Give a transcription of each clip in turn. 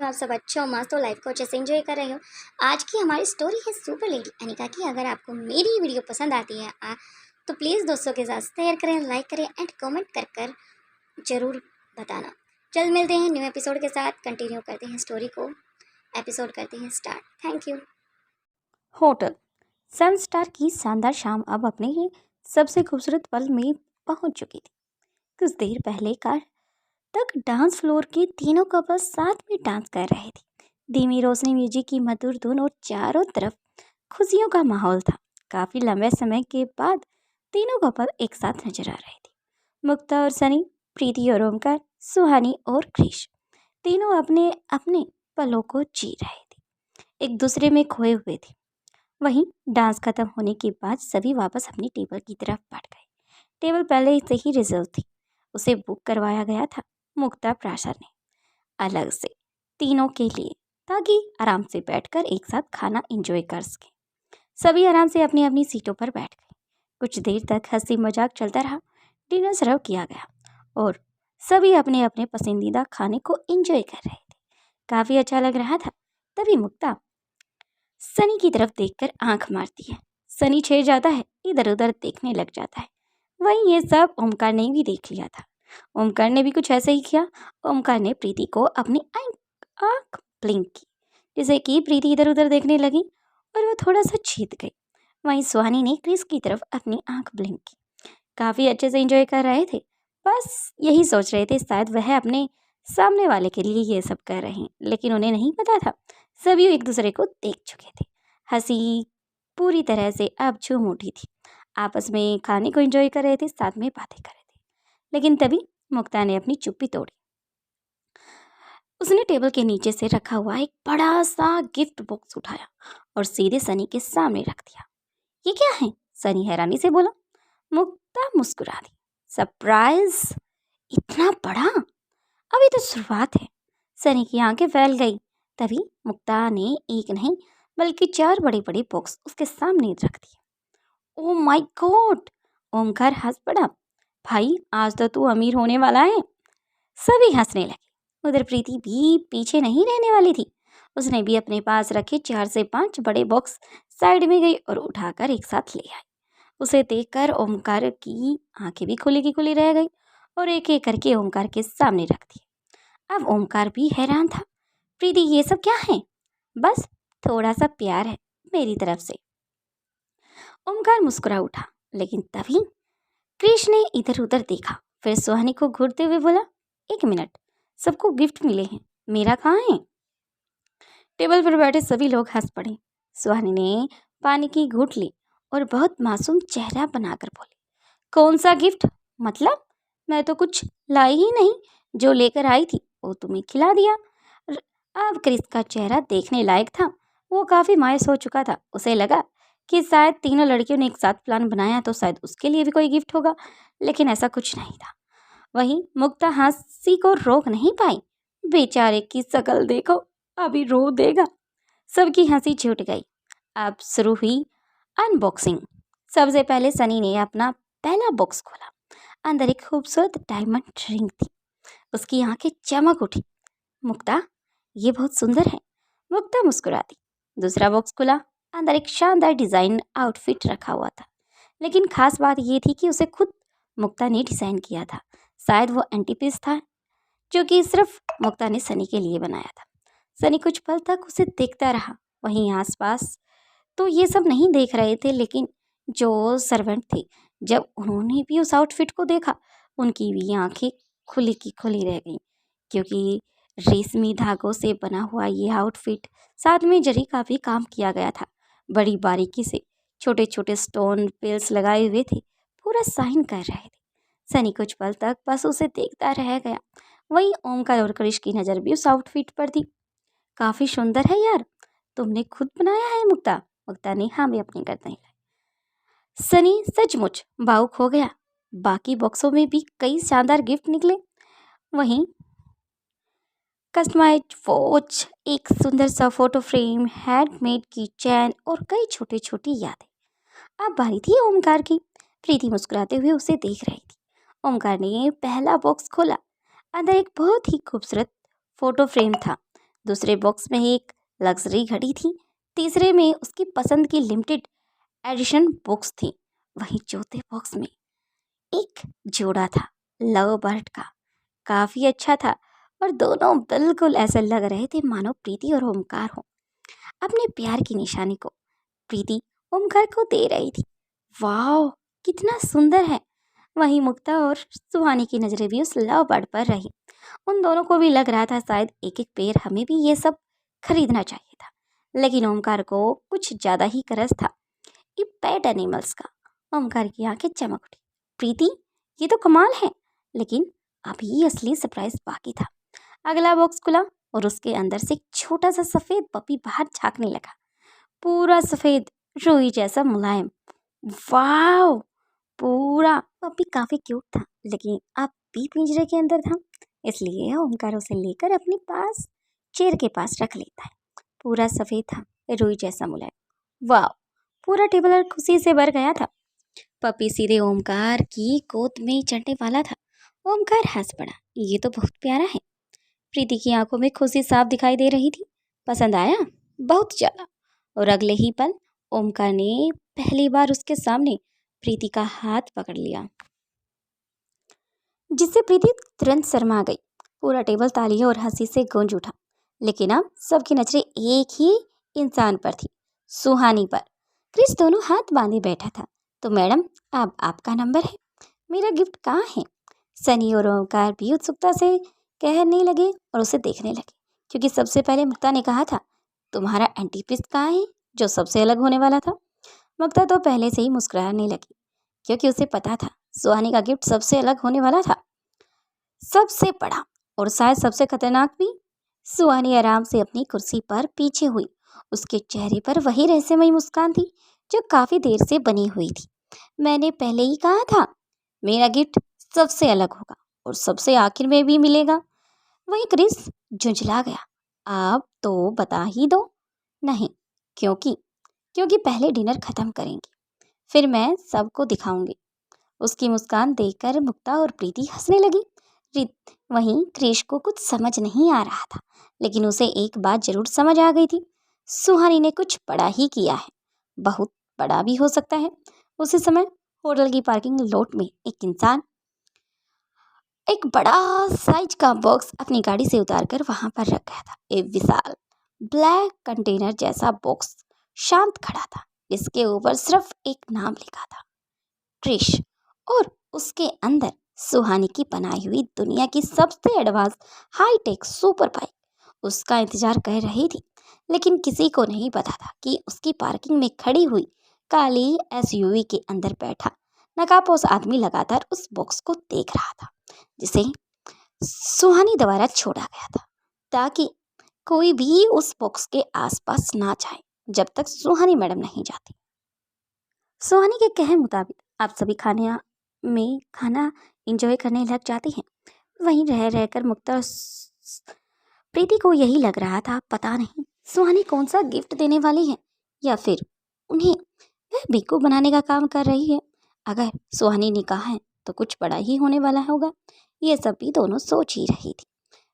आप सब अच्छे हो, मस्त हो, लाइफ को अच्छे से एंजॉय कर रहे हो। आज की हमारी स्टोरी है सुपर लेडी अनिका की। अगर आपको मेरी वीडियो पसंद आती है तो प्लीज़ दोस्तों के साथ शेयर करें, लाइक करें एंड कमेंट कर ज़रूर बताना। जल्द मिलते हैं न्यू एपिसोड के साथ। कंटिन्यू करते हैं स्टोरी को, एपिसोड करते हैं start. Thank you. Hotel Sunstar की शानदार शाम अब अपने सबसे खूबसूरत पल में पहुंच चुकी थी। कुछ देर पहले का तक डांस फ्लोर के तीनों कपल्स साथ में डांस कर रहे थे। धीमी रोशनी, म्यूजिक की मधुर धुन और चारों तरफ खुशियों का माहौल था। काफी लंबे समय के बाद तीनों कपल एक साथ नजर आ रहे थे। मुक्ता और सनी, प्रीति और ओमकार, सुहानी और क्रिश, तीनों अपने अपने पलों को जी रहे थे, एक दूसरे में खोए हुए थे। वहीं डांस खत्म होने के बाद सभी वापस अपनी टेबल की तरफ बढ़ गए। टेबल पहले से ही रिजर्व थी, उसे बुक करवाया गया था मुक्ता प्राशर ने अलग से तीनों के लिए, ताकि आराम से बैठकर एक साथ खाना एंजॉय कर सकें। सभी आराम से अपनी अपनी सीटों पर बैठ गए। कुछ देर तक हंसी मजाक चलता रहा। डिनर सर्व किया गया और सभी अपने अपने पसंदीदा खाने को एंजॉय कर रहे थे। काफी अच्छा लग रहा था। तभी मुक्ता सनी की तरफ देखकर आंख मारती है। सनी छेड़ जाता है, इधर उधर देखने लग जाता है। वहीं ये सब ओमकार ने भी देख लिया था। ओमकार ने भी कुछ ऐसे ही किया। ओमकार ने प्रीति को अपनी आंख ब्लिंक की, जिसे कि प्रीति इधर उधर देखने लगी और वो थोड़ा सा चीत गई। वहीं सुहानी ने क्रिस की तरफ अपनी आंख ब्लिंक की। काफी अच्छे से एंजॉय कर रहे थे। बस यही सोच रहे थे शायद वह अपने सामने वाले के लिए ये सब कर रहे हैं, लेकिन उन्हें नहीं पता था सभी एक दूसरे को देख चुके थे। हंसी पूरी तरह से अब झूम उठी थी। आपस में खाने को एंजॉय कर रहे थे, साथ में बातें कर रहे थे। लेकिन तभी मुक्ता ने अपनी चुप्पी तोड़ी। उसने टेबल के नीचे से रखा हुआ एक बड़ा सा गिफ्ट बॉक्स उठाया और सीधे सनी के सामने रख दिया। ये क्या है? सनी हैरानी से बोला। मुक्ता मुस्कुरा दी। सरप्राइज? इतना बड़ा? अभी तो शुरुआत है। सनी की आंखें फैल गई। तभी मुक्ता ने एक नहीं बल्कि 4 बड़े बड़े बॉक्स उसके सामने रख दिए। Oh my God! ओमकार हंस पड़ा। भाई, आज तो तू अमीर होने वाला है। सभी हंसने लगे। उधर प्रीति भी पीछे नहीं रहने वाली थी। उसने भी अपने पास रखे 4 से 5 बड़े बॉक्स साइड में गई और उठाकर एक साथ ले आई। उसे देखकर ओमकार की आंखें भी खुली की खुली रह गई और एक एक करके ओमकार के सामने रख दिए। अब ओमकार भी हैरान था। प्रीति, ये सब क्या है? बस थोड़ा सा प्यार है मेरी तरफ से। ओमकार मुस्कुरा उठा। लेकिन तभी कृष्ण ने इधर उधर देखा, फिर सुहानी को घूरते हुए बोला, 1 मिनट, सबको गिफ्ट मिले हैं, मेरा कहाँ है? टेबल पर बैठे सभी लोग हंस पड़े। सुहानी ने पानी की घूंट ली और बहुत मासूम चेहरा बनाकर बोली, कौन सा गिफ्ट? मतलब मैं तो कुछ लाई ही नहीं, जो लेकर आई थी वो तुम्हें खिला दिया। र- अब क्रिस का चेहरा देखने लायक था। वो काफी मायूस हो चुका था। उसे लगा कि शायद तीनों लड़कियों ने एक साथ प्लान बनाया तो शायद उसके लिए भी कोई गिफ्ट होगा, लेकिन ऐसा कुछ नहीं था। वहीं मुक्ता हंसी को रोक नहीं पाई। बेचारे की शकल देखो, अभी रो देगा। सबकी हंसी छूट गई। अब शुरू हुई अनबॉक्सिंग। सबसे पहले सनी ने अपना पहला बॉक्स खोला। अंदर एक खूबसूरत डायमंड रिंग थी। उसकी आंखें चमक उठी। मुक्ता, ये बहुत सुंदर है। मुक्ता मुस्कुरा दी। दूसरा बॉक्स खुला। अंदर एक शानदार डिजाइन आउटफिट रखा हुआ था, लेकिन खास बात ये थी कि उसे खुद मुक्ता ने डिजाइन किया था। शायद वो एंटी पीस था, जो कि सिर्फ मुक्ता ने सनी के लिए बनाया था। सनी कुछ पल तक उसे देखता रहा। वहीं आसपास तो ये सब नहीं देख रहे थे, लेकिन जो सर्वेंट थे, जब उन्होंने भी उस आउटफिट को देखा, उनकी भी आंखें खुली की खुली रह गईं, क्योंकि रेशमी धागों से बना हुआ ये आउटफिट, साथ में जरी का भी काम किया गया था। बड़ी बारीकी से छोटे छोटे स्टोन पेल्स लगाए हुए थे, पूरा साइन कर रहे थे। सनी कुछ पल तक बस उसे देखता रह गया। वहीं ओमकार और कृष की नज़र भी उस आउटफिट पर थी। काफ़ी सुंदर है यार, तुमने खुद बनाया है मुक्ता? मुक्ता ने हाँ में अपनी गर्दन हिलाई। सनी सचमुच भावुक हो गया। बाकी बॉक्सों में भी कई शानदार गिफ्ट निकले। वहीं कस्टमाइज्ड वॉच, एक सुंदर सा फोटो फ्रेम, हैंडमेड की चैन और कई छोटी छोटी यादें। अब बारी थी ओमकार की। प्रीति मुस्कुराते हुए उसे देख रही थी। ओमकार ने पहला बॉक्स खोला। अंदर एक बहुत ही खूबसूरत फोटो फ्रेम था। दूसरे बॉक्स में एक लग्जरी घड़ी थी, तीसरे में उसकी पसंद की लिमिटेड एडिशन बुक्स थी। वहीं चौथे बॉक्स में एक जोड़ा था लव बर्ड का, काफी अच्छा था और दोनों बिल्कुल ऐसे लग रहे थे मानो प्रीति और ओमकार हो। अपने प्यार की निशानी को प्रीति ओमकार को दे रही थी। वाह, कितना सुंदर है। वहीं मुक्ता और सुहानी की नजरें भी उस लव बर्ड पर रही। उन दोनों को भी लग रहा था शायद एक एक पेड़ हमें भी ये सब खरीदना चाहिए था, लेकिन ओमकार को कुछ ज्यादा ही करज था ये पेट एनिमल्स का। ओमकार की आंखें चमक उठी। प्रीति, ये तो कमाल है, लेकिन अभी असली सरप्राइज बाकी था। अगला बॉक्स खुला और उसके अंदर से एक छोटा सा सफेद पपी बाहर झांकने लगा, पूरा सफेद, रुई जैसा मुलायम। वाह, पूरा पपी काफी क्यूट था, लेकिन अब भी पिंजरे के अंदर था, इसलिए ओमकार उसे लेकर अपने पास चेयर के पास रख लेता है। पूरा सफेद था, रुई जैसा मुलायम। वाह, पूरा टेबल खुशी से भर गया था। पपी सीधे ओमकार की गोद में चढ़ने वाला था। ओमकार हंस पड़ा, ये तो बहुत प्यारा है। प्रीति की आंखों में खुशी साफ दिखाई दे रही थी। पसंद आया? बहुत ज्यादा। और अगले ही पल ओमकार ने पहली बार उसके सामने प्रीति का हाथ पकड़ लिया, जिससे प्रीति तुरंत शर्मा गई। पूरा टेबल तालियों और हंसी से गूंज उठा, लेकिन अब सबकी नजरें एक ही इंसान पर थी, सुहानी पर। क्रिस दोनों हाथ बांधे बैठा था। तो मैडम, अब आपका नंबर है, मेरा गिफ्ट कहाँ है? सनी और ओमकार भी उत्सुकता से कहने लगे और उसे देखने लगे, क्योंकि सबसे पहले मुक्ता ने कहा था, तुम्हारा एंटी पीस कहाँ है, जो सबसे अलग होने वाला था? मुक्ता तो पहले से ही मुस्कुराने लगी, क्योंकि उसे पता था सुहानी का गिफ्ट सबसे अलग होने वाला था, सबसे बड़ा और शायद सबसे खतरनाक भी। सुहानी आराम से अपनी कुर्सी पर पीछे हुई। उसके चेहरे पर वही रहस्यमयी मुस्कान थी जो काफी देर से बनी हुई थी। मैंने पहले ही कहा था, मेरा गिफ्ट सबसे अलग होगा और सबसे आखिर में भी मिलेगा। वहीं क्रिस झुंझला गया, आप तो बता ही दो। नहीं, क्योंकि क्योंकि पहले डिनर खत्म करेंगे, फिर मैं सबको दिखाऊंगी। उसकी मुस्कान देखकर मुक्ता और प्रीति हंसने लगी। वहीं क्रिश को कुछ समझ नहीं आ रहा था, लेकिन उसे एक बात जरूर समझ आ गई थी, सुहानी ने कुछ बड़ा ही किया है, बहुत बड़ा भी हो सकता है। उसी समय होटल की पार्किंग लॉट में एक इंसान एक बड़ा साइज का बॉक्स अपनी गाड़ी से उतारकर वहां पर रख गया था। एक विशाल ब्लैक कंटेनर जैसा बॉक्स शांत खड़ा था, इसके ऊपर सिर्फ एक नाम लिखा था, क्रिश, और उसके अंदर सुहानी की बनाई हुई दुनिया की सबसे एडवांस हाईटेक सुपर बाइक उसका इंतजार कर रही थी। लेकिन किसी को नहीं पता था कि उसकी पार्किंग में खड़ी हुई काली एसयूवी के अंदर बैठा नकाबपोश आदमी लगातार उस बॉक्स को देख रहा था, जिसे सुहानी द्वारा छोड़ा गया था, ताकि कोई भी उस बॉक्स के आसपास ना जाए जब तक सुहानी मैडम नहीं जाती। सुहानी के कहे मुताबिक आप सभी खाना एंजॉय करने लग जाती हैं। वहीं रह रहकर मुक्ता और प्रीति को यही लग रहा था, पता नहीं सुहानी कौन सा गिफ्ट देने वाली है, या फिर उन्हें वह बेवकूफ बनाने का काम कर रही है। अगर सुहानी ने कहा है तो कुछ बड़ा ही होने वाला होगा, ये सब भी दोनों सोच ही रही थी।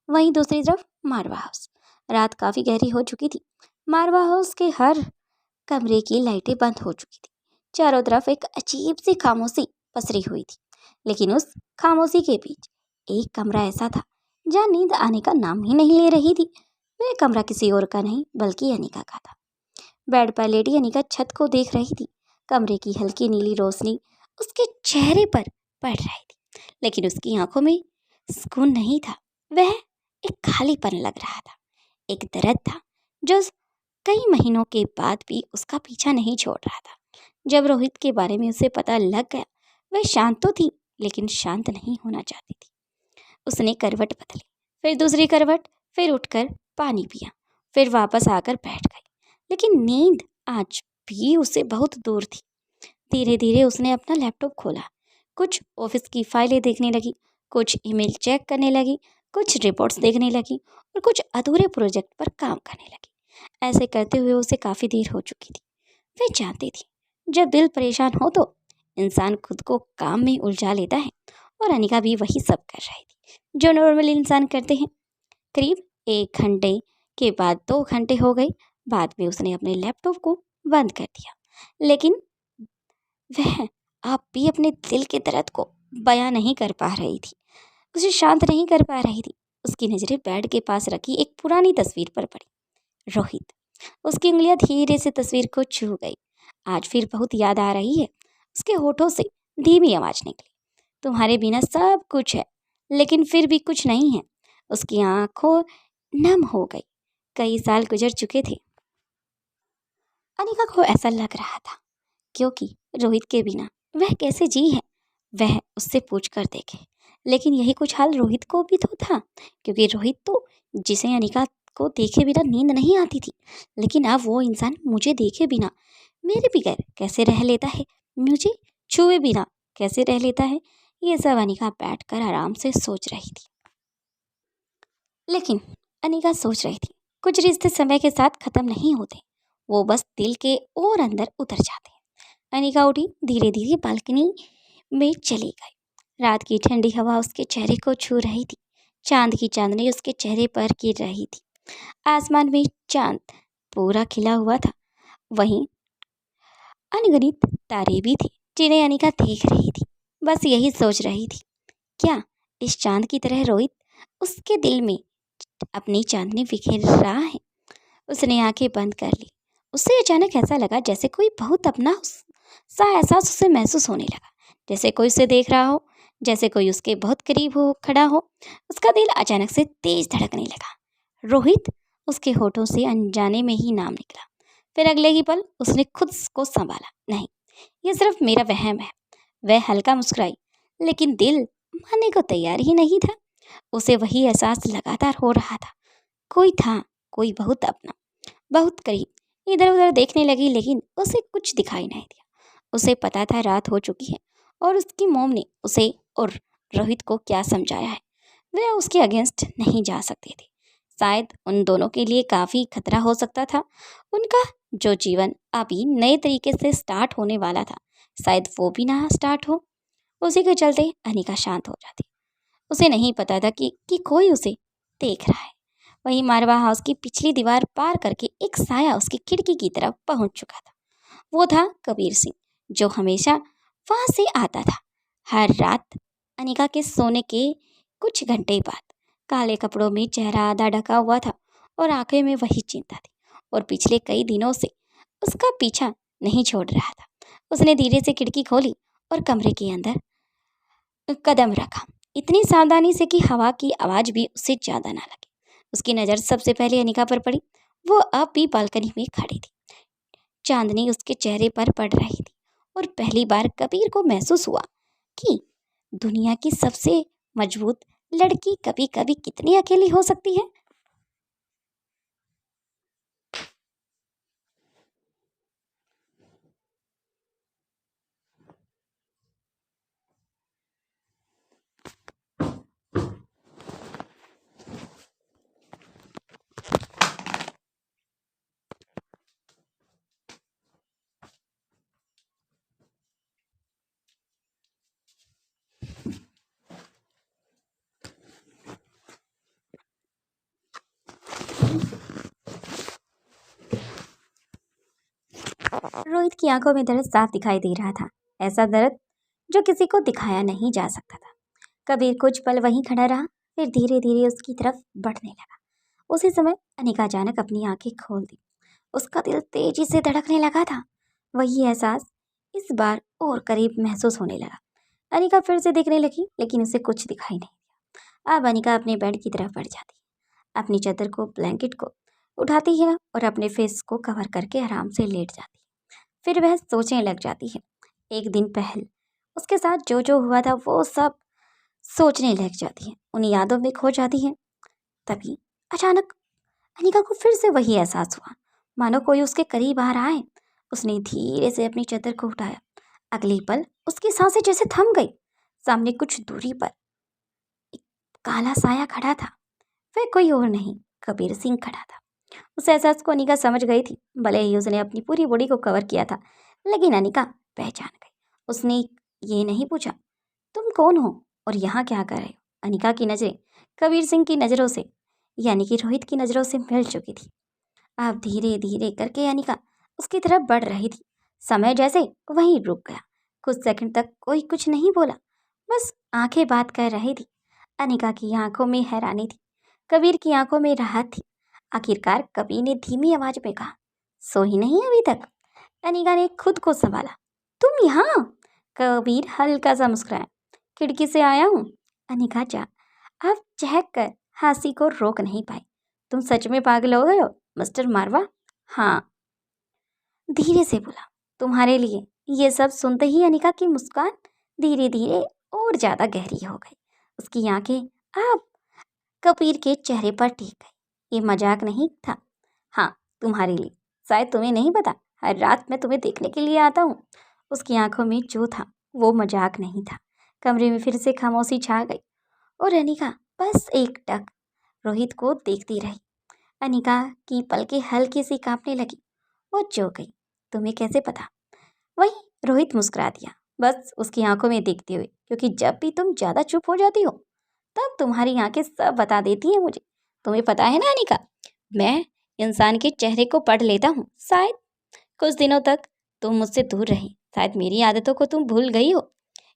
वहीं दूसरी तरफ मारवा हाउस। रात काफी गहरी हो चुकी थी। मारवा हाउस के हर कमरे की लाइटें बंद हो चुकी थी। चारों तरफ एक अजीब सी खामोशी पसरी हुई थी, लेकिन उस खामोशी के बीच एक कमरा ऐसा था जहाँ नींद आने का नाम ही नहीं ले रही थी। वह कमरा किसी और का नहीं बल्कि अनिका का था। बेड पर लेटी अनिका छत को देख रही थी। कमरे की हल्की नीली रोशनी उसके चेहरे पर पड़ रही थी, लेकिन उसकी आंखों में सुकून नहीं था। वह एक खालीपन लग रहा था, एक दर्द था जो कई महीनों के बाद भी उसका पीछा नहीं छोड़ रहा था। जब रोहित के बारे में उसे पता लग गया, वह शांत तो थी, लेकिन शांत नहीं होना चाहती थी। उसने करवट बदली, फिर दूसरी करवट, फिर उठकर पानी पिया, फिर वापस आकर बैठ गई, लेकिन नींद आज भी उसे बहुत दूर थी। धीरे धीरे उसने अपना लैपटॉप खोला, कुछ ऑफिस की फाइलें देखने लगी, कुछ ईमेल चेक करने लगी, कुछ रिपोर्ट्स देखने लगी और कुछ अधूरे प्रोजेक्ट पर काम करने लगी। ऐसे करते हुए उसे काफ़ी देर हो चुकी थी। वह जानती थी, जब दिल परेशान हो तो इंसान खुद को काम में उलझा लेता है, और अनिका भी वही सब कर रही थी जो नॉर्मल इंसान करते हैं। करीब 1 घंटे के बाद 2 घंटे हो गए। बाद में उसने अपने लैपटॉप को बंद कर दिया, लेकिन वह अब भी अपने दिल के दर्द को बयां नहीं कर पा रही थी, उसे शांत नहीं कर पा रही थी। उसकी नज़रें बेड के पास रखी एक पुरानी तस्वीर पर पड़ी। रोहित। उसकी उंगलियां धीरे से तस्वीर को छू गई। आज फिर बहुत याद आ रही है। उसके होठों से धीमी आवाज निकली, तुम्हारे बिना सब कुछ है, लेकिन फिर भी कुछ नहीं है। उसकी आंखों नम हो गई। कई साल गुजर चुके थे। अनिका को ऐसा लग रहा था क्योंकि रोहित के बिना वह कैसे जी है, वह उससे पूछ कर देखे। लेकिन यही कुछ हाल रोहित को भी तो था, क्योंकि रोहित तो जिसे अनिका को देखे बिना नींद नहीं आती थी, लेकिन अब वो इंसान मुझे देखे बिना मेरे बगैर कैसे रह लेता है, मुझे छुए बिना कैसे रह लेता है। ये सब अनिका बैठकर आराम से सोच रही थी। लेकिन अनिका सोच रही थी, कुछ रिश्ते समय के साथ खत्म नहीं होते, वो बस दिल के और अंदर उतर जाते हैं। अनिका उठी, धीरे धीरे बालकनी में चली गई। रात की ठंडी हवा उसके चेहरे को छू रही थी। चांद की चांदनी उसके चेहरे पर गिर रही थी। आसमान में चांद पूरा खिला हुआ था। वहीं अनगिनत तारे भी थे जिन्हें अनिका देख रही थी। बस यही सोच रही थी, क्या इस चांद की तरह रोहित उसके दिल में अपनी चांदनी बिखेर रहा है। उसने आंखें बंद कर ली। उसे अचानक ऐसा लगा जैसे कोई बहुत अपना सा एहसास उसे महसूस होने लगा, जैसे कोई उसे देख रहा हो, जैसे कोई उसके बहुत करीब हो खड़ा हो। उसका दिल अचानक से तेज धड़कने लगा। रोहित। उसके होठों से अनजाने में ही नाम निकला। फिर अगले ही पल उसने खुद को संभाला। नहीं, ये सिर्फ मेरा वहम है। वह हल्का मुस्कुराई, लेकिन दिल मानने को तैयार ही नहीं था। उसे वही एहसास लगातार हो रहा था। कोई था, कोई बहुत अपना, बहुत करीब। इधर उधर देखने लगी, लेकिन उसे कुछ दिखाई नहीं दिया। उसे पता था रात हो चुकी है और उसकी मोम ने उसे और रोहित को क्या समझाया है। वे उसके अगेंस्ट नहीं जा सकते थे। शायद उन दोनों के लिए काफ़ी खतरा हो सकता था। उनका जो जीवन अभी नए तरीके से स्टार्ट होने वाला था, शायद वो भी ना स्टार्ट हो। उसी के चलते अनिका शांत हो जाती। उसे नहीं पता था कि कोई उसे देख रहा है। वहीं मारवा हाउस की पिछली दीवार पार करके एक साया उसकी खिड़की की तरफ पहुंच चुका था। वो था कबीर सिंह, जो हमेशा वहां से आता था हर रात अनिका के सोने के कुछ घंटे बाद। काले कपड़ों में चेहरा आधा ढका हुआ था और आंखें में वही चिंता थी, और पिछले कई दिनों से उसका पीछा नहीं छोड़ रहा था। उसने धीरे से खिड़की खोली और कमरे के अंदर कदम रखा, इतनी सावधानी से कि हवा की आवाज़ भी उससे ज़्यादा ना लगे। उसकी नज़र सबसे पहले अनिका पर पड़ी। वो अब भी बालकनी में खड़ी थी। चांदनी उसके चेहरे पर पड़ रही थी और पहली बार कबीर को महसूस हुआ कि दुनिया की सबसे मजबूत लड़की कभी कभी कितनी अकेली हो सकती है। रोहित की आंखों में दर्द साफ दिखाई दे रहा था, ऐसा दर्द जो किसी को दिखाया नहीं जा सकता था। कबीर कुछ पल वहीं खड़ा रहा, फिर धीरे धीरे उसकी तरफ बढ़ने लगा। उसी समय अनिका अचानक अपनी आंखें खोल दी। उसका दिल तेजी से धड़कने लगा था। वही एहसास इस बार और करीब महसूस होने लगा। अनिका फिर से देखने लगी, लेकिन उसे कुछ दिखाई नहीं दिया। अब अनिका अपने बेड की तरफ बढ़ जाती है, अपनी चादर को, ब्लैंकेट को उठाती है और अपने फेस को कवर करके आराम से लेट जाती है। फिर वह सोचने लग जाती है, एक दिन पहले उसके साथ जो जो हुआ था वो सब सोचने लग जाती है, उन यादों में खो जाती है। तभी अचानक अनिका को फिर से वही एहसास हुआ, मानो कोई उसके करीब आ रहा है। उसने धीरे से अपनी चादर को उठाया। अगले पल उसकी सांसें जैसे थम गई। सामने कुछ दूरी पर एक काला साया खड़ा था। वह कोई और नहीं, कबीर सिंह खड़ा था। उस एहसास को अनिका समझ गई थी। भले ही उसने अपनी पूरी बॉडी को कवर किया था, लेकिन अनिका पहचान गई। उसने ये नहीं पूछा, तुम कौन हो और यहाँ क्या कर रहे हो। अनिका की नज़रें कबीर सिंह की नज़रों से यानी कि रोहित की नज़रों से मिल चुकी थी। अब धीरे धीरे करके अनिका उसकी तरफ बढ़ रही थी। समय जैसे वहीं रुक गया। कुछ सेकंड तक कोई कुछ नहीं बोला, बस आंखें बात कर रही थी। अनिका की आंखों में हैरानी थी, कबीर की आंखों में राहत थी। आखिरकार कबीर ने धीमी आवाज में कहा, सोई नहीं अभी तक? अनिका ने खुद को संभाला। तुम यहाँ? कबीर हल्का सा मुस्कुराया। खिड़की से आया हूँ। अनिका जा अब चहक कर हंसी को रोक नहीं पाई। तुम सच में पागल हो गए हो मिस्टर मारवा? हाँ, धीरे से बोला। तुम्हारे लिए। ये सब सुनते ही अनिका की मुस्कान धीरे धीरे और ज्यादा गहरी हो गई। उसकी आंखें अब कबीर के चेहरे पर टिक गई। ये मजाक नहीं था। हाँ, तुम्हारे लिए। शायद तुम्हें नहीं पता, हर रात मैं तुम्हें देखने के लिए आता हूँ। उसकी आंखों में जो था वो मजाक नहीं था। कमरे में फिर से खामोशी छा गई और अनिका बस एक टक रोहित को देखती रही। अनिका की पलकें हल्की सी कांपने लगी। वो जो गई। तुम्हें कैसे पता? वही रोहित मुस्कुरा दिया, बस उसकी आंखों में देखते हुए, क्योंकि जब भी तुम ज्यादा चुप हो जाती हो तब तुम्हारी आंखें सब बता देती हैं मुझे। तुम्हें पता है ना अनिका, मैं इंसान के चेहरे को पढ़ लेता हूँ। शायद कुछ दिनों तक तुम मुझसे दूर रही, शायद मेरी आदतों को तुम भूल गई हो।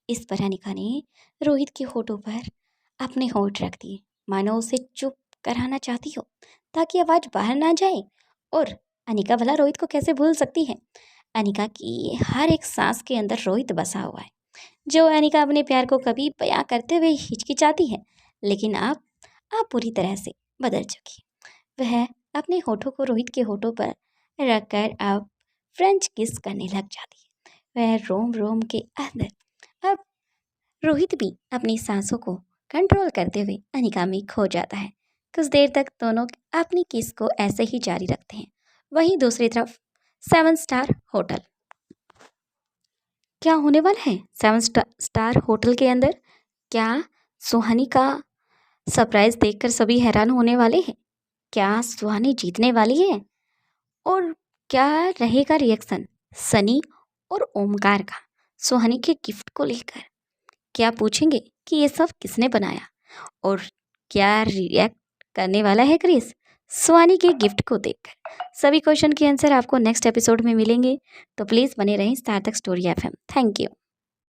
इस पर अनिका ने रोहित के होठों पर अपने होठ रख दिए, मानो उसे चुप कराना चाहती हो ताकि आवाज बाहर ना जाए। और अनिका भला रोहित को कैसे भूल सकती है? अनिका की हर एक सांस के अंदर रोहित बसा हुआ है, जो अनिका अपने प्यार को कभी बयां करते हुए हिचकिचाती है, लेकिन अब पूरी तरह से बदल चुकी है। वह अपने होठों को रोहित के होठों पर रखकर अब फ्रेंच किस करने लग जाती है। वह रोम रोम के अंदर। अब रोहित भी अपनी सांसों को कंट्रोल करते हुए अनिका में खो जाता है। कुछ देर तक दोनों अपनी किस को ऐसे ही जारी रखते हैं। वहीं दूसरी तरफ 7 स्टार होटल। क्या होने वाला है 7 स्टार होटल के अंदर? क्या सुहानी का सरप्राइज देखकर सभी हैरान होने वाले हैं? क्या सुहानी जीतने वाली है? और क्या रहेगा रिएक्शन सनी और ओमकार का सुहानी के गिफ्ट को लेकर? क्या पूछेंगे कि ये सब किसने बनाया? और क्या रिएक्ट करने वाला है क्रिस सुहानी के गिफ्ट को देखकर? सभी क्वेश्चन के आंसर आपको नेक्स्ट एपिसोड में मिलेंगे, तो प्लीज़ बने रहें सार्थक स्टोरी FM। Thank you.